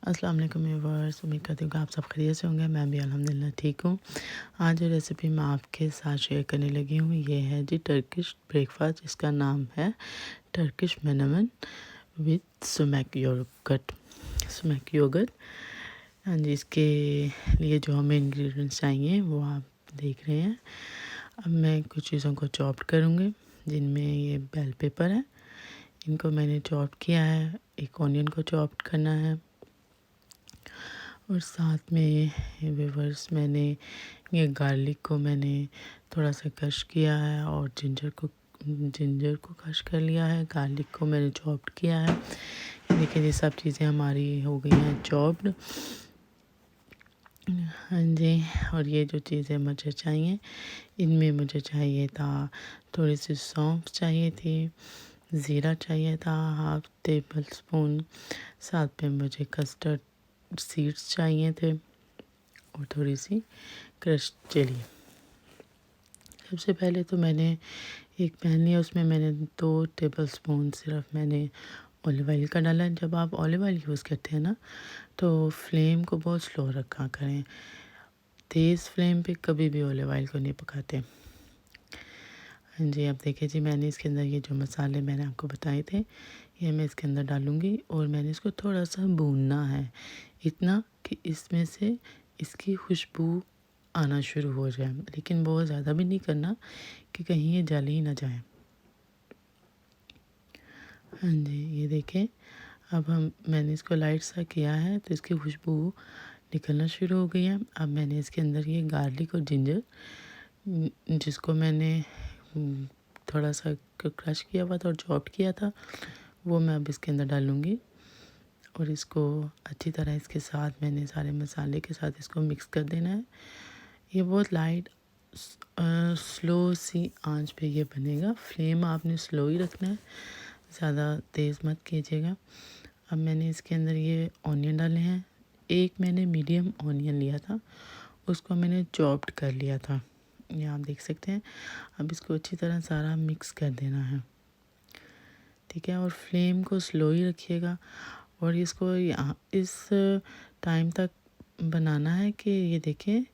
अस्सलाम वालेकुम व्यूअर्स, उम्मीद करती हूँ कि आप सब खैरियत से होंगे। मैं भी अल्हम्दुलिल्लाह ठीक हूँ। आज जो रेसिपी मैं आपके साथ शेयर करने लगी हूँ ये है जी टर्किश ब्रेकफास्ट, जिसका नाम है टर्किश मेनमन विद सुमैक योगर्ट। हाँ जी, इसके लिए जो हमें इंग्रेडिएंट्स चाहिए वो आप देख रहे हैं। अब मैं कुछ चीज़ों को चॉप करूँगी, जिनमें ये बेल पेपर है, इनको मैंने चॉप किया है। एक ऑनियन को चॉप करना है और साथ में व्यूअर्स मैंने ये गार्लिक को मैंने थोड़ा सा क्रश किया है और जिंजर को क्रश कर लिया है। गार्लिक को मैंने चॉप्ड किया है। देखिए ये सब चीज़ें हमारी हो गई हैं चॉप्ड। हाँ जी, और ये जो चीज़ें मुझे चाहिए, इनमें मुझे चाहिए था थोड़ी सी सौंफ चाहिए थी, ज़ीरा चाहिए था हाफ टेबल स्पून, साथ में मुझे कस्टर्ड सीड्स चाहिए थे और थोड़ी सी क्रश चिली। सबसे पहले तो मैंने एक पैन लिया, उसमें मैंने 2 टेबल स्पून सिर्फ मैंने ऑलिव ऑयल का डाला है। जब आप ऑलिव ऑयल यूज़ करते हैं ना, तो फ्लेम को बहुत स्लो रखा करें। तेज़ फ्लेम पे कभी भी ऑलिव ऑयल को नहीं पकाते। हाँ जी, अब देखिए जी, मैंने इसके अंदर ये जो मसाले मैंने आपको बताए थे, ये मैं इसके अंदर डालूँगी और मैंने इसको थोड़ा सा भूनना है, इतना कि इसमें से इसकी खुशबू आना शुरू हो जाए, लेकिन बहुत ज़्यादा भी नहीं करना कि कहीं ये जल ही ना जाए। हाँ जी, ये देखें, अब मैंने इसको लाइट सा किया है तो इसकी खुशबू निकलना शुरू हो गई है। अब मैंने इसके अंदर ये गार्लिक और जिंजर, जिसको मैंने थोड़ा सा क्रश किया हुआ था और चॉप किया था, वो मैं अब इसके अंदर डालूँगी और इसको अच्छी तरह इसके साथ मैंने सारे मसाले के साथ इसको मिक्स कर देना है। ये बहुत लाइट स्लो सी आंच पे ये बनेगा। फ्लेम आपने स्लो ही रखना है, ज़्यादा तेज़ मत कीजिएगा। अब मैंने इसके अंदर ये ऑनियन डाले हैं। एक मैंने मीडियम ऑनियन लिया था, उसको मैंने चॉप्ड कर लिया था, ये आप देख सकते हैं। अब इसको अच्छी तरह सारा मिक्स कर देना है, ठीक है, और फ्लेम को स्लो ही रखिएगा। और इसको यहाँ इस टाइम तक बनाना है कि ये देखें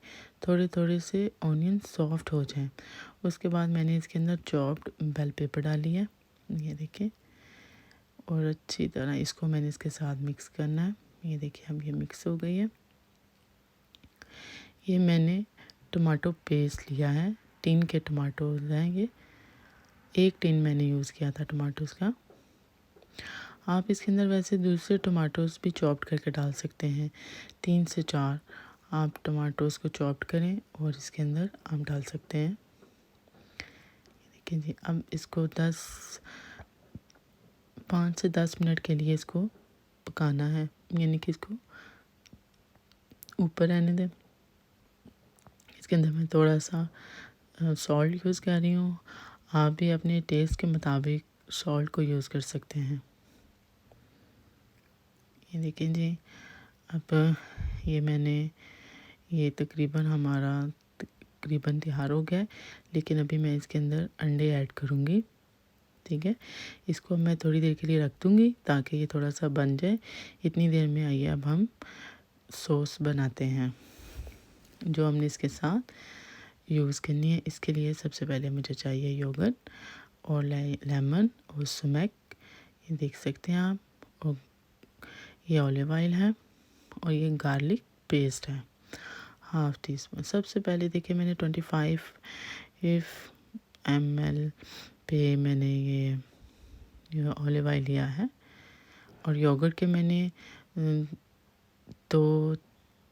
थोड़े थोड़े से ऑनियन सॉफ्ट हो जाएं। उसके बाद मैंने इसके अंदर चॉप्ड बेल पेपर डाली है, ये देखें, और अच्छी तरह इसको मैंने इसके साथ मिक्स करना है। ये देखिए अब ये मिक्स हो गई है। ये मैंने टमाटो पेस्ट लिया है, टिन के टमाटोज हैं ये, 1 टिन मैंने यूज़ किया था टमाटोज़ का। आप इसके अंदर वैसे दूसरे टमाटोज़ भी चॉप्ड करके डाल सकते हैं, 3 से 4 आप टमाटोज़ को चॉप्ड करें और इसके अंदर आप डाल सकते हैं। देखिए जी, अब इसको 5 से 10 मिनट के लिए इसको पकाना है, यानी कि इसको ऊपर रहने दें। इसके अंदर मैं थोड़ा सा सॉल्ट यूज़ कर रही हूँ, आप भी अपने टेस्ट के मुताबिक सॉल्ट को यूज़ कर सकते हैं। ये देखिए जी, अब ये मैंने ये तकरीबन तैयार हो गया है, लेकिन अभी मैं इसके अंदर अंडे ऐड करूँगी, ठीक है। इसको मैं थोड़ी देर के लिए रख दूँगी ताकि ये थोड़ा सा बन जाए। इतनी देर में आइए अब हम सॉस बनाते हैं जो हमने इसके साथ यूज़ करनी है। इसके लिए सबसे पहले मुझे चाहिए योगर्ट और लेमन और सुमैक, ये देख सकते हैं आप, और ये ऑलिव ऑयल है और ये गार्लिक पेस्ट है, हाफ़ टी स्पून। सबसे पहले देखिए मैंने 25 ml पे मैंने ये ऑलिव ऑयल लिया है और योगर्ट के मैंने 2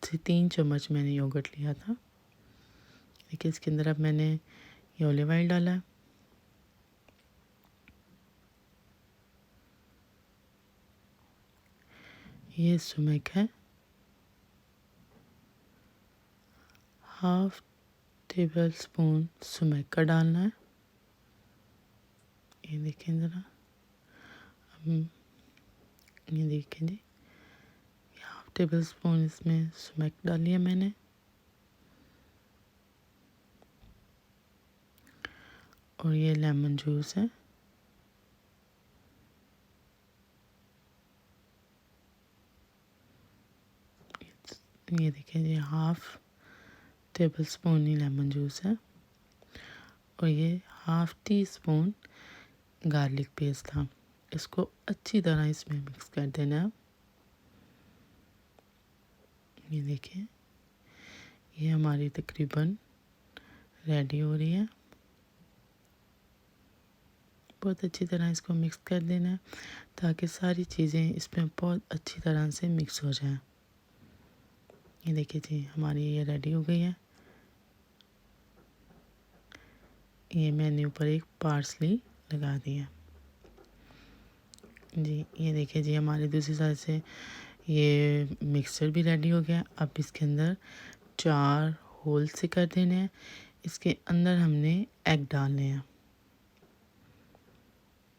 से 3 चम्मच मैंने योगर्ट लिया था। देखिए इसके अंदर अब मैंने ये ऑलिव ऑयल डाला है, ये सुमैक है, हाफ टेबल स्पून सुमैक का डालना है। ये देखें ज़रा, ये देखें जी, हाफ टेबल स्पून इसमें सुमैक डाली है मैंने। और ये लेमन जूस है, ये देखिए जी, हाफ़ टेबल स्पून ही लेमन जूस है और ये half tea spoon garlic paste था। इसको अच्छी तरह इसमें मिक्स कर देना है। ये देखिए, ये हमारी तकरीबन रेडी हो रही है। बहुत अच्छी तरह इसको मिक्स कर देना है ताकि सारी चीज़ें इसमें बहुत अच्छी तरह से मिक्स हो जाएं। ये देखिए जी, हमारी ये रेडी हो गई है। ये मैंने ऊपर एक पार्सली लगा दिया जी। ये देखिए जी, हमारी दूसरी साइड से ये मिक्सचर भी रेडी हो गया। अब इसके अंदर 4 होल से कर देने हैं। इसके अंदर हमने एग डालने हैं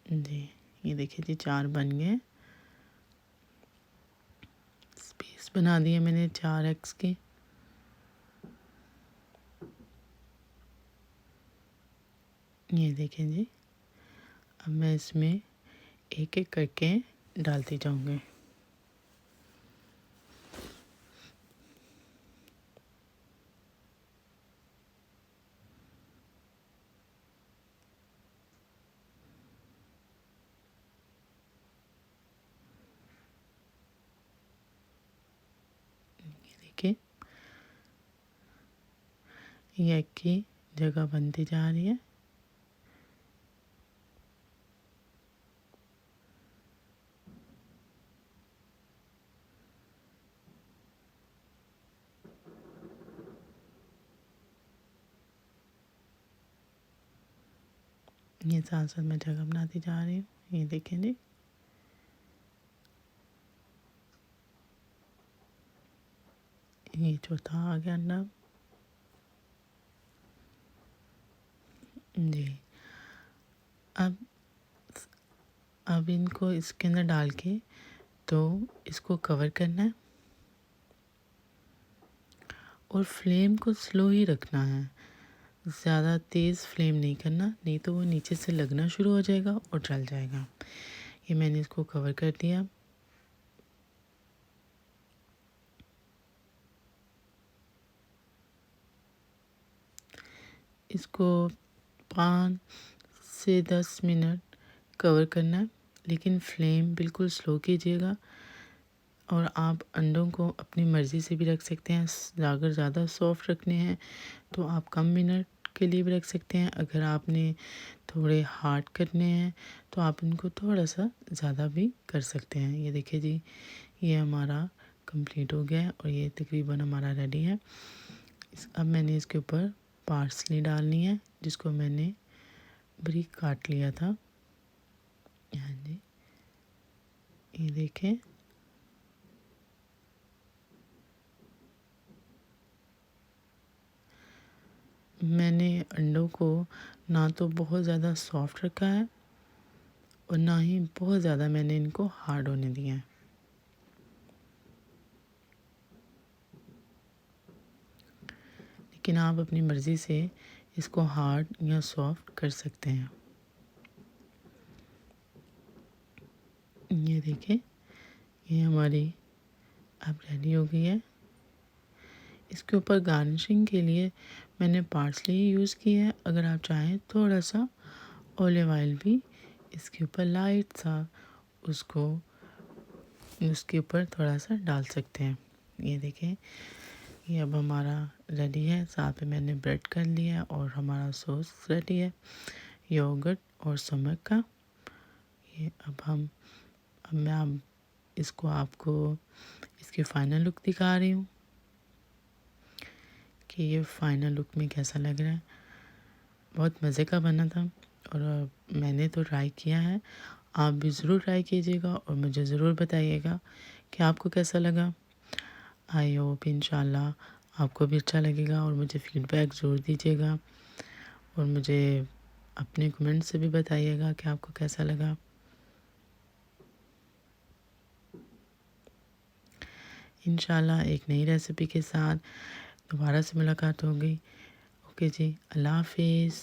जी। ये देखिए जी, 4 बन गए। स्पेस बना दिए मैंने 4 एग्स की। ये देखें जी, अब मैं इसमें एक एक करके डालती जाऊंगी। ये देखिए, ये एग की जगह बनती जा रही है। ये साथ साथ मैं जगह बनाती जा रही हूँ। ये देखें जी, ये चौथा आ गया अंडा जी। अब इनको इसके अंदर डाल के तो इसको कवर करना है और फ्लेम को स्लो ही रखना है। ज़्यादा तेज़ फ्लेम नहीं करना, नहीं तो वो नीचे से लगना शुरू हो जाएगा और जल जाएगा। ये मैंने इसको कवर कर दिया। इसको 5 से 10 मिनट कवर करना है, लेकिन फ्लेम बिल्कुल स्लो कीजिएगा। और आप अंडों को अपनी मर्ज़ी से भी रख सकते हैं। अगर ज़्यादा सॉफ्ट रखने हैं तो आप कम मिनट के लिए भी रख सकते हैं। अगर आपने थोड़े हार्ड करने हैं तो आप इनको थोड़ा सा ज़्यादा भी कर सकते हैं। ये देखिए जी, ये हमारा कंप्लीट हो गया है और ये तकरीबन हमारा रेडी है। अब मैंने इसके ऊपर पार्सली डालनी है, जिसको मैंने बारीक काट लिया था। हाँ जी, ये देखें, मैंने अंडों को ना तो बहुत ज़्यादा सॉफ्ट रखा है और ना ही बहुत ज़्यादा मैंने इनको हार्ड होने दिया है। लेकिन आप अपनी मर्ज़ी से इसको हार्ड या सॉफ्ट कर सकते हैं। ये देखिए, ये हमारी अब रेडी हो गई है। इसके ऊपर गार्निशिंग के लिए मैंने पार्सली यूज़ की है। अगर आप चाहें थोड़ा सा ऑलिव ऑयल भी इसके ऊपर लाइट सा उसको उसके ऊपर थोड़ा सा डाल सकते हैं। ये देखें, ये अब हमारा रेडी है। साथ में मैंने ब्रेड कर लिया और हमारा सॉस रेडी है, योगर्ट और समक का। ये अब मैं इसको आपको इसकी फ़ाइनल लुक दिखा रही हूँ कि ये फ़ाइनल लुक में कैसा लग रहा है। बहुत मज़े का बना था और मैंने तो ट्राई किया है। आप भी ज़रूर ट्राई कीजिएगा और मुझे ज़रूर बताइएगा कि आपको कैसा लगा। आई होप इंशाल्लाह आपको भी अच्छा लगेगा और मुझे फ़ीडबैक ज़रूर दीजिएगा और मुझे अपने कमेंट से भी बताइएगा कि आपको कैसा लगा। इंशाल्लाह एक नई रेसिपी के साथ दोबारा से मुलाकात होगी। ओके जी, अल्लाह हाफिज़।